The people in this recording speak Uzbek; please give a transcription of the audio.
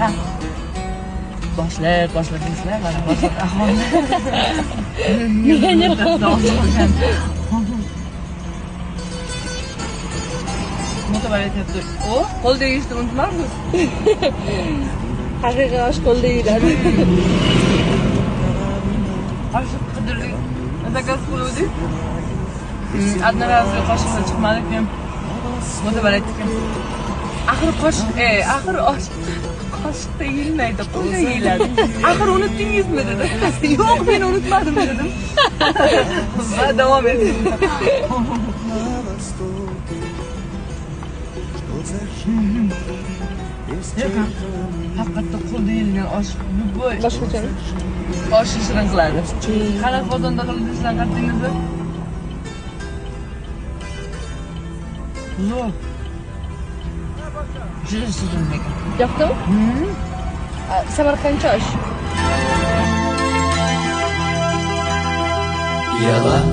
Ha. Boshlar mana boshlar ahvoli. Motobar aytyapti. O, qo'lda yeyishni unutmabsiz. Haqiqiy osh qo'lda yuradi. Qoshiq qidirdik. Zakaz qiluvdik. Одна разga qoshiqda chiqmadi keyin motobar aytdi. Axir qoshiqda yeyilmaydi, qo'lda yeyiladi. Axir unutdingizmi dedi. Yo'q, men unutmadim dedim. Va davom etdim. Haqiqatda qo'lda yeyilgan osh Boshqachami? oshni shirin qiladi. Qara qozonda qildingizlar qatdingizda? Zo'r. Juda shirin ekan. Yoqdimi? Samarqandcha osh. Yalan